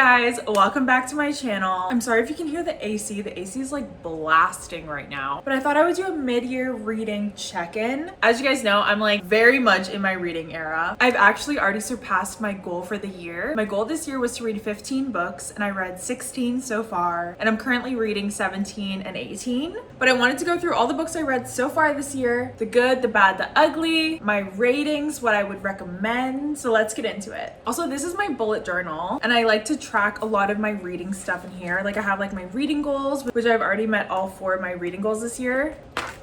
guys, welcome back to my channel. I'm sorry if you can hear the AC. The AC is like blasting right now, but I thought I would do a mid-year reading check-in. As you guys know, I'm like very much in my reading era. I've actually already surpassed my goal for the year. My goal this year was to read 15 books and I read 16 so far, and I'm currently reading 17 and 18. But I wanted to go through all the books I read so far this year, the good, the bad, the ugly, my ratings, what I would recommend. So let's get into it. Also, this is my bullet journal and I like to track a lot of my reading stuff in here. Like I have like my reading goals, which I've already met all 4 of my reading goals this year.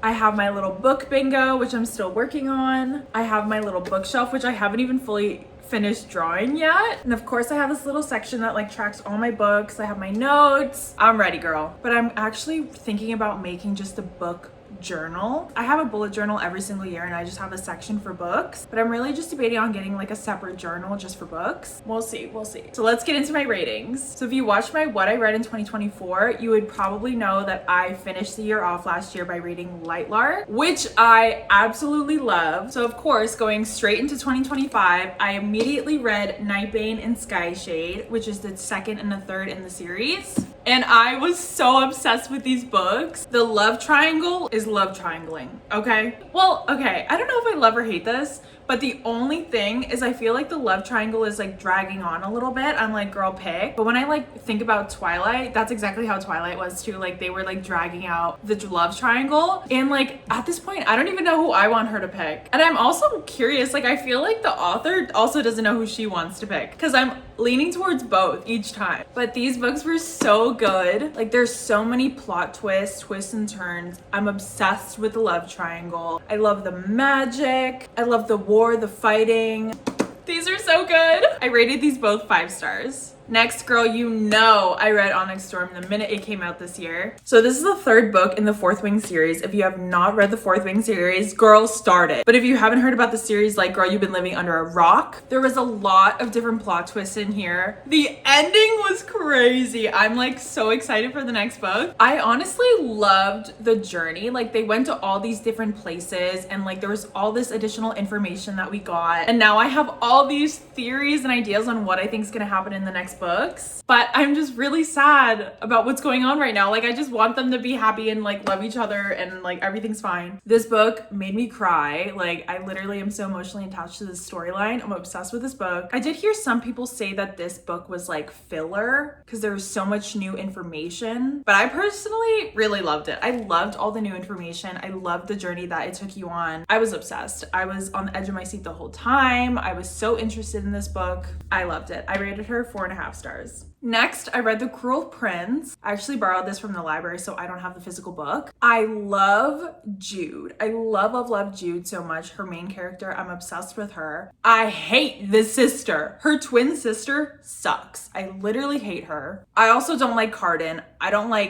I have my little book bingo, which I'm still working on. I have my little bookshelf, which I haven't even fully finished drawing yet. And of course I have this little section that like tracks all my books. I have my notes. I'm ready, girl. But I'm actually thinking about making just a book journal. I have a bullet journal every single year and I just have a section for books, but I'm really just debating on getting like a separate journal just for books. We'll see. So let's get into my ratings. So if you watched my what I read in 2024, you would probably know that I finished the year off last year by reading Lightlark, which I absolutely love. So of course, going straight into 2025, I immediately read Nightbane and Skyshade, which is the second and the third in the series. And I was so obsessed with these books. The love triangle is love triangling, okay? Well, okay, I don't know if I love or hate this, but the only thing is I feel like the love triangle is like dragging on a little bit. I'm like, girl, pick. But when I like think about Twilight, that's exactly how Twilight was too. Like they were like dragging out the love triangle. And like at this point, I don't even know who I want her to pick. And I'm also curious, like I feel like the author also doesn't know who she wants to pick because I'm leaning towards both each time. But these books were so good. Like there's so many plot twists and turns. I'm obsessed with the love triangle. I love the magic. I love the war, the fighting. These are so good. I rated these both 5 stars. Next, girl, you know I read Onyx Storm the minute it came out this year. So this is the 3rd book in the Fourth Wing series. If you have not read the Fourth Wing series, girl, start it. But if you haven't heard about the series, like, girl, you've been living under a rock. There was a lot of different plot twists in here. The ending was crazy. I'm like so excited for the next book. I honestly loved the journey. Like they went to all these different places and like there was all this additional information that we got. And now I have all these theories and ideas on what I think is gonna happen in the next books, but I'm just really sad about what's going on right now. Like I just want them to be happy and like love each other and like everything's fine. This book made me cry. Like I literally am so emotionally attached to this storyline. I'm obsessed with this book. I did hear some people say that this book was like filler because there was so much new information, but I personally really loved it. I loved all the new information. I loved the journey that it took you on. I was obsessed. I was on the edge of my seat the whole time. I was so interested in this book. I loved it. I rated her 4.5 stars. Next, I read The Cruel Prince. I actually borrowed this from the library, so I don't have the physical book. I love Jude. I love Jude so much. Her main character, I'm obsessed with her. I hate the sister. Her twin sister sucks. I literally hate her. I also don't like Carden.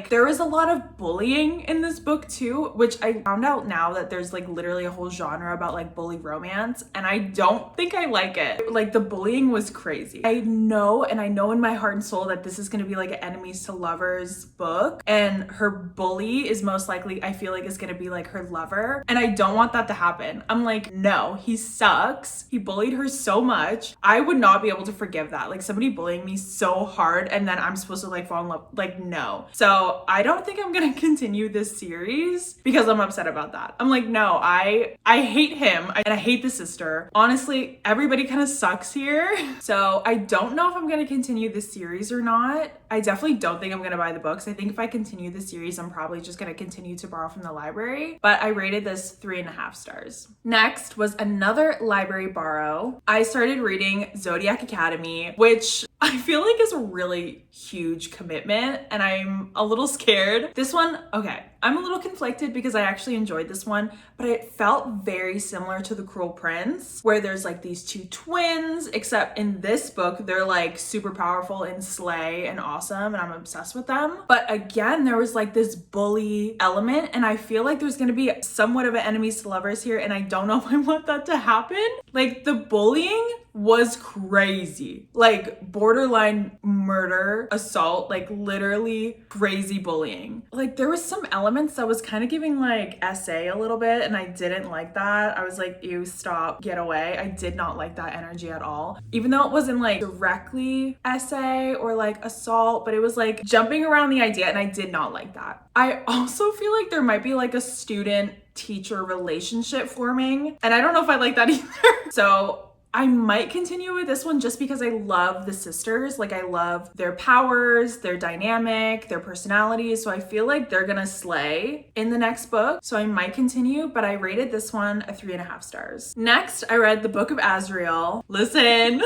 There is a lot of bullying in this book too, which I found out now that there's like literally a whole genre about like bully romance, and I don't think I like it. Like the bullying was crazy. I know in my heart and soul that this is going to be like an enemies to lovers book, and her bully is most likely, I feel like, is going to be like her lover, and I don't want that to happen. I'm like, no, he sucks. He bullied her so much. I would not be able to forgive that. Like somebody bullying me so hard and then I'm supposed to like fall in love. Like no. So I don't think I'm going to continue this series because I'm upset about that. I'm like, no, I hate him and I hate the sister. Honestly, everybody kind of sucks here. So I don't know if I'm going to continue this series or not. I definitely don't think I'm gonna buy the books. I think if I continue the series, I'm probably just gonna continue to borrow from the library, but I rated this 3.5 stars. Next was another library borrow. I started reading Zodiac Academy, which I feel like is a really huge commitment and I'm a little scared. This one, okay, I'm a little conflicted because I actually enjoyed this one, but it felt very similar to The Cruel Prince, where there's like these 2 twins, except in this book, they're like super powerful and slay and awesome, and I'm obsessed with them. But again, there was like this bully element, and I feel like there's gonna be somewhat of an enemies to lovers here, and I don't know if I want that to happen. Like the bullying was crazy. Like borderline murder, assault, like literally crazy bullying. Like there was some elements that was kind of giving like essay a little bit, and I didn't like that. I was like, ew, stop, get away. I did not like that energy at all. Even though it wasn't like directly essay or like assault, but it was like jumping around the idea, and I did not like that. I also feel like there might be like a student teacher relationship forming, and I don't know if I like that either. So I might continue with this one just because I love the sisters. Like I love their powers, their dynamic, their personalities. So I feel like they're gonna slay in the next book. So I might continue, but I rated this one a 3.5 stars. Next, I read the Book of Azrael. Listen.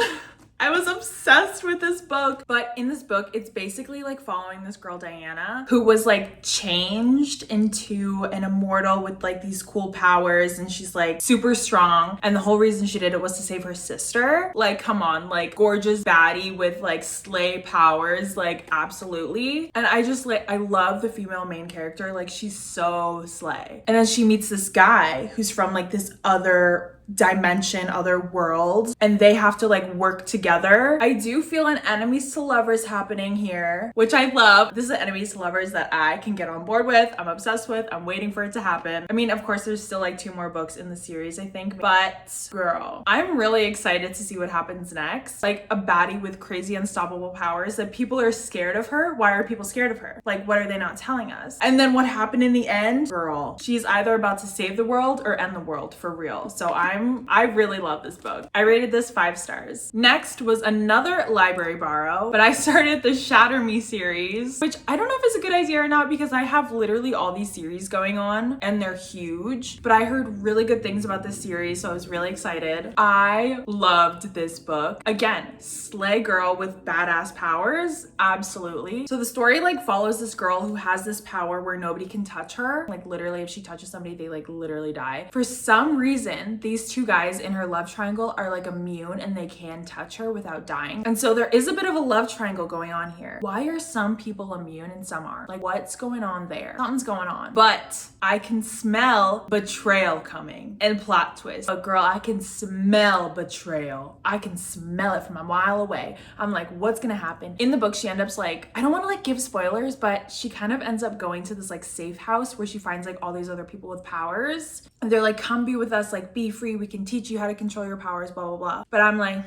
I was obsessed with this book, but in this book, it's basically like following this girl, Diana, who was like changed into an immortal with like these cool powers, and she's like super strong. And the whole reason she did it was to save her sister. Like, come on, like gorgeous baddie with like slay powers, like absolutely. And I just like, I love the female main character. Like she's so slay. And then she meets this guy who's from like this other dimension, other world, and they have to like work together. I do feel an enemies to lovers happening here, which I love. This is an enemies to lovers that I can get on board with. I'm obsessed with. I'm waiting for it to happen. I mean, of course, there's still like 2 more books in the series, I think, but girl, I'm really excited to see what happens next. Like a baddie with crazy unstoppable powers that people are scared of her. Why are people scared of her? Like, what are they not telling us? And then what happened in the end? Girl, she's either about to save the world or end the world for real. So I really love this book. I rated this 5 stars. Next was another library borrow, but I started the Shatter Me series, which I don't know if it's a good idea or not because I have literally all these series going on and they're huge, but I heard really good things about this series, so I was really excited. I loved this book. Again, slay girl with badass powers, absolutely. So the story like follows this girl who has this power where nobody can touch her. Like literally if she touches somebody, they like literally die. For some reason, these 2 guys in her love triangle are like immune and they can touch her without dying. And so there is a bit of a love triangle going on here. Why are some people immune and some aren't? Like what's going on there? Something's going on. But I can smell betrayal coming and plot twist. But girl, I can smell betrayal. I can smell it from a mile away. I'm like, what's gonna happen? In the book, she ends up like, I don't want to like give spoilers, but she kind of ends up going to this like safe house where she finds like all these other people with powers. And they're like, come be with us, like be free. We can teach you how to control your powers, blah, blah, blah. But I'm like,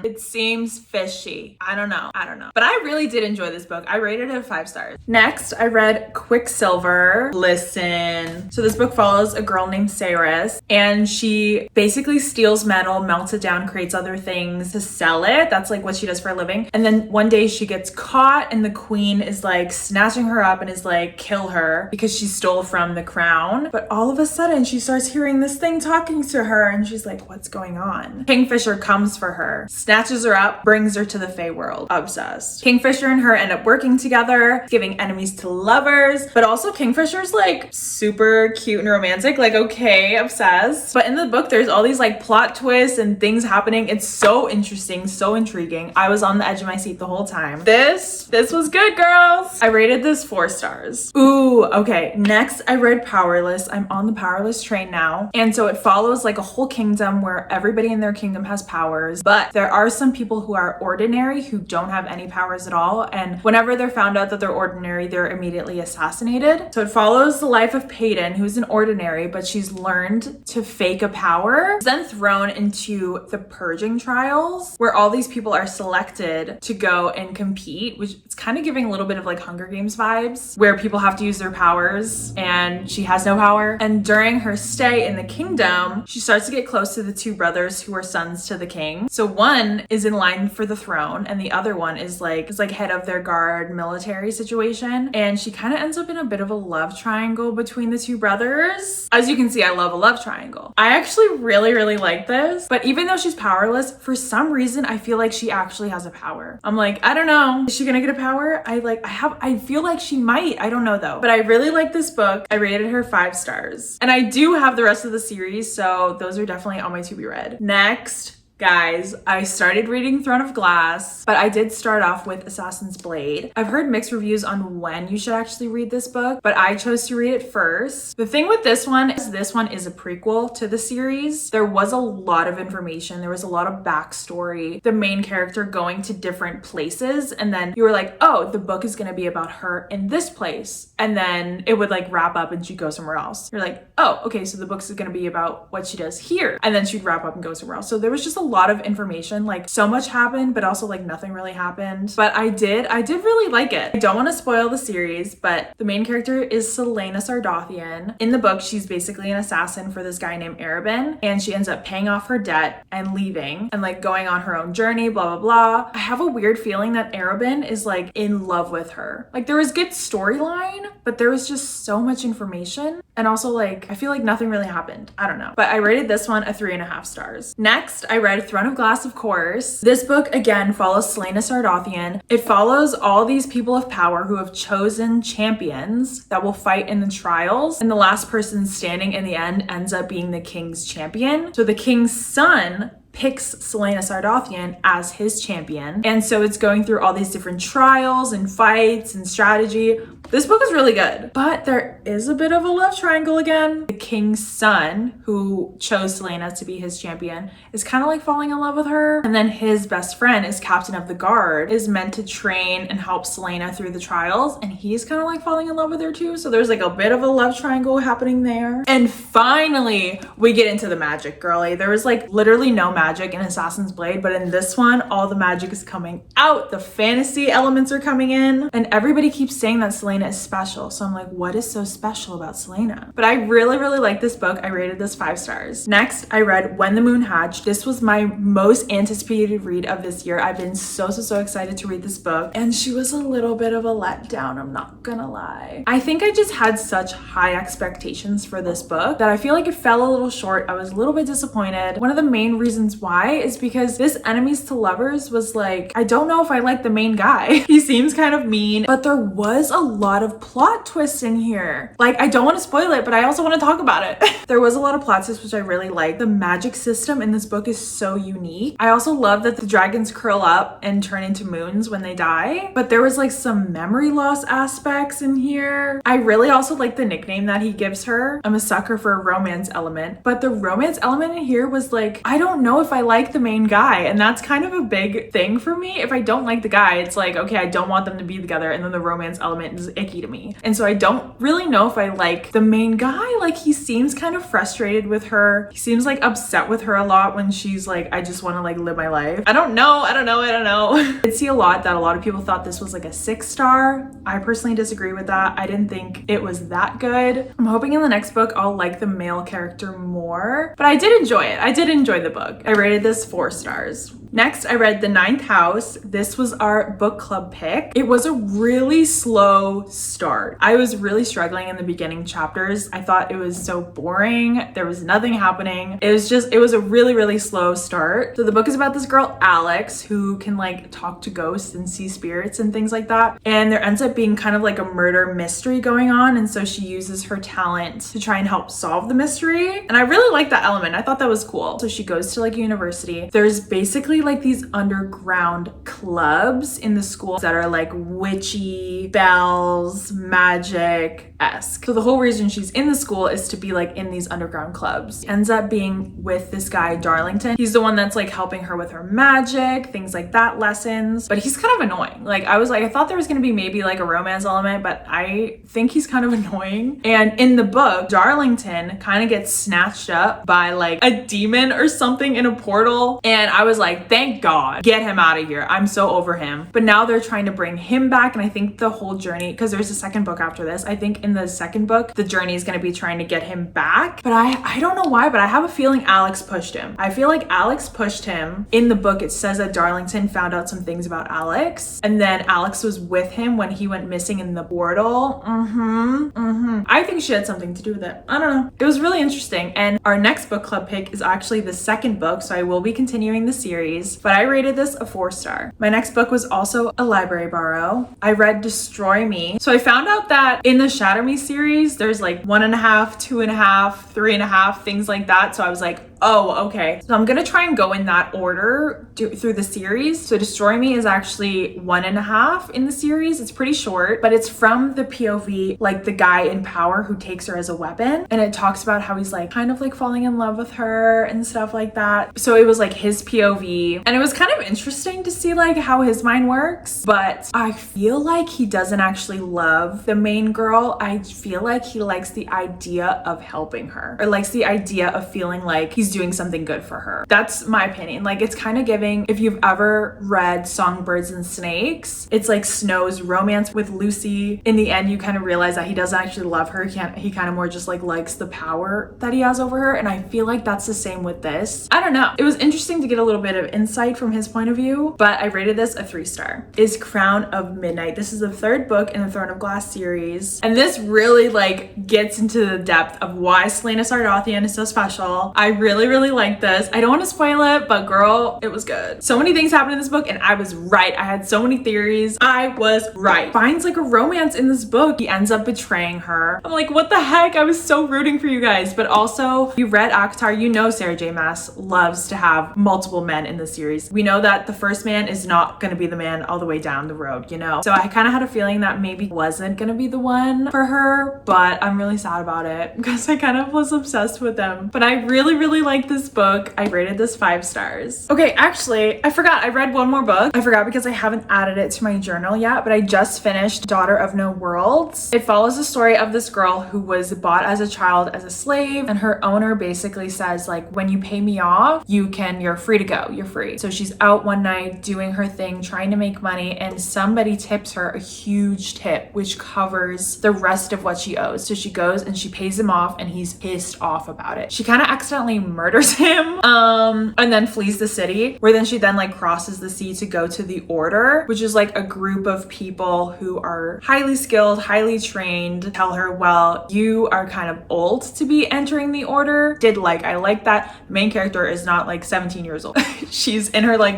it seems fishy. I don't know. But I really did enjoy this book. I rated it 5 stars. Next, I read Quicksilver. Listen. So this book follows a girl named Saris, and she basically steals metal, melts it down, creates other things to sell it. That's like what she does for a living. And then one day she gets caught and the queen is like snatching her up and is like, kill her because she stole from the crown. But all of a sudden she starts hearing this thing talking to her and she's like, what's going on? Kingfisher comes for her, snatches her up, brings her to the Fae world. Obsessed. Kingfisher and her end up working together, giving enemies to lovers, but also Kingfisher's like super cute and romantic, like okay, obsessed. But in the book, there's all these like plot twists and things happening. It's so interesting, so intriguing. I was on the edge of my seat the whole time. This was good, girls. I rated this 4 stars. Ooh, okay. Next, I read Powerless. I'm on the Powerless train now. And so it follows like a whole kingdom where everybody in their kingdom has powers, but there are some people who are ordinary who don't have any powers at all. And whenever they're found out that they're ordinary, they're immediately assassinated. So it follows the life of Peyton, who's an ordinary, but she's learned to fake a power. She's then thrown into the purging trials where all these people are selected to go and compete, which it's kind of giving a little bit of like Hunger Games vibes where people have to use their powers and she has no power. And during her stay in the kingdom, she starts to get close to the 2 brothers who are sons to the king. So one is in line for the throne and the other one is like head of their guard military situation. And she kind of ends up in a bit of a love triangle between the 2 brothers. As you can see, I love a love triangle. I actually really, really like this, but even though she's powerless, for some reason, I feel like she actually has a power. I'm like, I don't know. Is she gonna get a power? I feel like she might. I don't know though. But I really like this book. I rated her 5 stars. And I do have the rest of the series, so those are definitely on my to be read. Next, Guys, I started reading Throne of Glass, but I did start off with Assassin's Blade. I've heard mixed reviews on when you should actually read this book, but I chose to read it first. The thing with this one is a prequel to the series. There was a lot of information. There was a lot of backstory. The main character going to different places, and then you were like, oh, the book is going to be about her in this place. And then it would like wrap up and she'd go somewhere else. You're like, oh, okay, so the book is going to be about what she does here. And then she'd wrap up and go somewhere else. So there was just a lot of information, like so much happened, but also like nothing really happened. But I did really like it. I don't want to spoil the series, but the main character is Selena Sardothian. In the book, she's basically an assassin for this guy named Arabin, and she ends up paying off her debt and leaving and like going on her own journey, blah, blah, blah. I have a weird feeling that Arabin is like in love with her. Like there was good storyline, but there was just so much information. And also like, I feel like nothing really happened. I don't know. But I rated this one a 3.5 stars. Next, I read Throne of Glass, of course. This book again follows Selena Sardothian. It follows all these people of power who have chosen champions that will fight in the trials. And the last person standing in the end ends up being the king's champion. So the king's son picks Selena Sardothian as his champion. And so it's going through all these different trials and fights and strategy. This book is really good, but there is a bit of a love triangle again. The king's son, who chose Selena to be his champion, is kind of like falling in love with her. And then his best friend is captain of the guard, is meant to train and help Selena through the trials. And he's kind of like falling in love with her too. So there's like a bit of a love triangle happening there. And finally, we get into the magic, girly. There was like literally no magic in Assassin's Blade, but in this one, all the magic is coming out. The fantasy elements are coming in, and everybody keeps saying that Selena is special. So I'm like, what is so special about Selena? But I really, really like this book. I rated this 5 stars. Next, I read When the Moon Hatched. This was my most anticipated read of this year. I've been so excited to read this book, and she was a little bit of a letdown, I'm not gonna lie. I think I just had such high expectations for this book that I feel like it fell a little short. I was a little bit disappointed. One of the main reasons why is because this enemies to lovers was like, I don't know if I like the main guy. He seems kind of mean, but there was a lot of plot twists in here. Like, I don't want to spoil it, but I also want to talk about it. There was a lot of plot twists, which I really like. The magic system in this book is so unique. I also love that the dragons curl up and turn into moons when they die, but there was like some memory loss aspects in here. I really also like the nickname that he gives her. I'm a sucker for a romance element, but the romance element in here was like, I don't know if I like the main guy, and that's kind of a big thing for me. If I don't like the guy, it's like, okay, I don't want them to be together, and then the romance element is icky to me. And so I don't really know if I like the main guy. Like, he seems kind of frustrated with her. He seems like upset with her a lot when she's like, I just want to like live my life. I don't know. I did see a lot that a lot of people thought this was like a 6 star. I personally disagree with that. I didn't think it was that good. I'm hoping in the next book I'll like the male character more, but I did enjoy it. I did enjoy the book. I rated this 4 stars. Next, I read The Ninth House. This was our book club pick. It was a really slow start. I was really struggling in the beginning chapters. I thought it was so boring. There was nothing happening. It was a really slow start. So the book is about this girl, Alex, who can like talk to ghosts and see spirits and things like that. And there ends up being kind of like a murder mystery going on. And so she uses her talent to try and help solve the mystery. And I really like that element. I thought that was cool. So she goes to like university. There's basically like these underground clubs in the school that are like witchy, bells, magic-esque. So the whole reason she's in the school is to be like in these underground clubs. Ends up being with this guy, Darlington. He's the one that's like helping her with her magic, things like that, lessons. But he's kind of annoying. Like, I thought there was gonna be maybe like a romance element, but I think he's kind of annoying. And in the book, Darlington kind of gets snatched up by like a demon or something in a portal. And I was like, thank God, get him out of here. I'm so over him. But now they're trying to bring him back. And I think the whole journey, because there's a second book after this, I think in the second book, the journey is going to be trying to get him back. But I don't know why, but I have a feeling Alex pushed him. I feel like Alex pushed him. In the book, it says that Darlington found out some things about Alex. And then Alex was with him when he went missing in the portal. I think she had something to do with it. I don't know. It was really interesting. And our next book club pick is actually the second book. So I will be continuing the series, but I rated this a 4 star. My next book was also a library borrow. I read Destroy Me. So I found out that in the Shatter Me series, there's like 1.5, 2.5, 3.5, things like that. So I was like, Oh, okay. So I'm gonna try and go in that order through the series. So Destroy Me is actually 1.5 in the series. It's pretty short, but it's from the POV, like the guy in power who takes her as a weapon. And it talks about how he's like kind of like falling in love with her and stuff like that. So it was like his POV. And it was kind of interesting to see like how his mind works. But I feel like he doesn't actually love the main girl. I feel like he likes the idea of helping her, or likes the idea of feeling like he's doing something good for her. That's my opinion. Like, it's kind of giving, if you've ever read Songbirds and Snakes, it's like Snow's romance with Lucy. In the end, you kind of realize that he doesn't actually love her. He kind of more just like likes the power that he has over her. And I feel like that's the same with this. I don't know. It was interesting to get a little bit of insight from his point of view, but I rated this a 3-star. Is Crown of Midnight. This is the 3rd book in the Throne of Glass series. And this really like gets into the depth of why Selena Sardothien is so special. I really, really like this. I don't want to spoil it, but girl, it was good. So many things happened in this book and I was right. I had so many theories. I was right. Finds like a romance in this book. He ends up betraying her. I'm like, what the heck? I was so rooting for you guys. But also, you read ACOTAR, you know Sarah J Maas loves to have multiple men in the series. We know that the first man is not going to be the man all the way down the road, you know? So I kind of had a feeling that maybe wasn't going to be the one for her, but I'm really sad about it because I kind of was obsessed with them. But I really, really like this book. I rated this 5 stars. Okay, actually, I forgot. I read one more book. I forgot because I haven't added it to my journal yet, but I just finished Daughter of No Worlds. It follows the story of this girl who was bought as a child as a slave, and her owner basically says like, when you pay me off, you're free to go. You're free. So she's out one night doing her thing, trying to make money, and somebody tips her a huge tip, which covers the rest of what she owes. So she goes and she pays him off, and he's pissed off about it. She kind of accidentally murders him, and then flees the city, where then she then like crosses the sea to go to the Order, which is like a group of people who are highly skilled, highly trained. Tell her, well, you are kind of old to be entering the Order. I like that the main character is not like 17 years old. She's in her like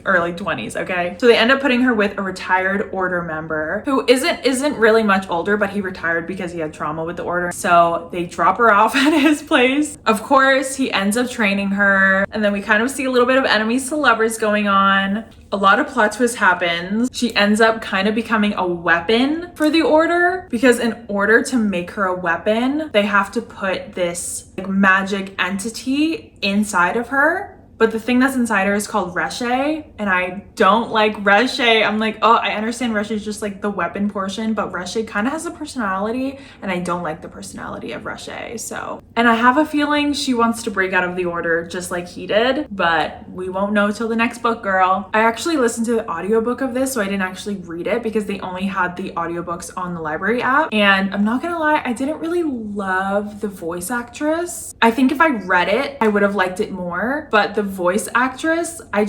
early 20s, okay? So they end up putting her with a retired Order member who isn't really much older, but he retired because he had trauma with the Order. So they drop her off at his place. Of course, he ends up training her, and then we kind of see a little bit of enemies to lovers going on. A lot of plot twist happens. She ends up kind of becoming a weapon for the Order, because in order to make her a weapon, they have to put this like magic entity inside of her. But the thing that's inside her is called Reshe, and I don't like Reshe. I'm like, oh, I understand Reshe is just like the weapon portion, but Reshe kind of has a personality, and I don't like the personality of Reshe. So, and I have a feeling she wants to break out of the Order just like he did, but we won't know till the next book, girl. I actually listened to the audiobook of this, so I didn't actually read it because they only had the audiobooks on the library app. And I'm not gonna lie, I didn't really love the voice actress. I think if I read it, I would have liked it more, but the voice actress, I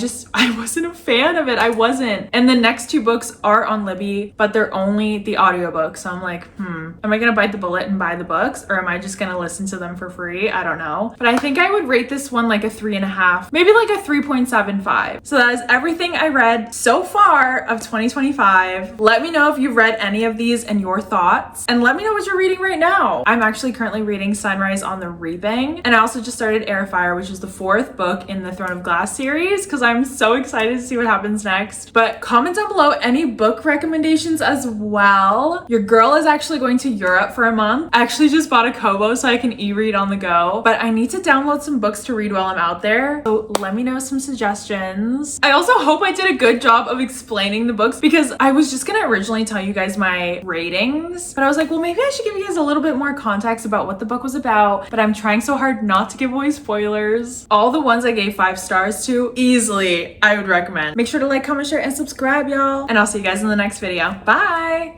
wasn't a fan of it. I wasn't. And the next 2 books are on Libby, but they're only the audiobook. So I'm like, am I gonna bite the bullet and buy the books, or am I just gonna listen to them for free? I don't know. But I think I would rate this one like a 3.5, maybe like a 3.75. So that is everything I read so far of 2025. Let me know if you've read any of these and your thoughts, and let me know what you're reading right now. I'm actually currently reading Sunrise on the Reaping, and I also just started Airfire, which is the 4th book in the Throne of Glass series, because I'm so excited to see what happens next. But comment down below any book recommendations as well. Your girl is actually going to Europe for a month. I actually just bought a Kobo so I can e-read on the go, but I need to download some books to read while I'm out there. So let me know some suggestions. I also hope I did a good job of explaining the books, because I was just gonna originally tell you guys my ratings, but I was like, well, maybe I should give you guys a little bit more context about what the book was about, but I'm trying so hard not to give away spoilers. All the ones I gave 5 stars to, easily, I would recommend. Make sure to like, comment, share, and subscribe, y'all. And I'll see you guys in the next video. Bye!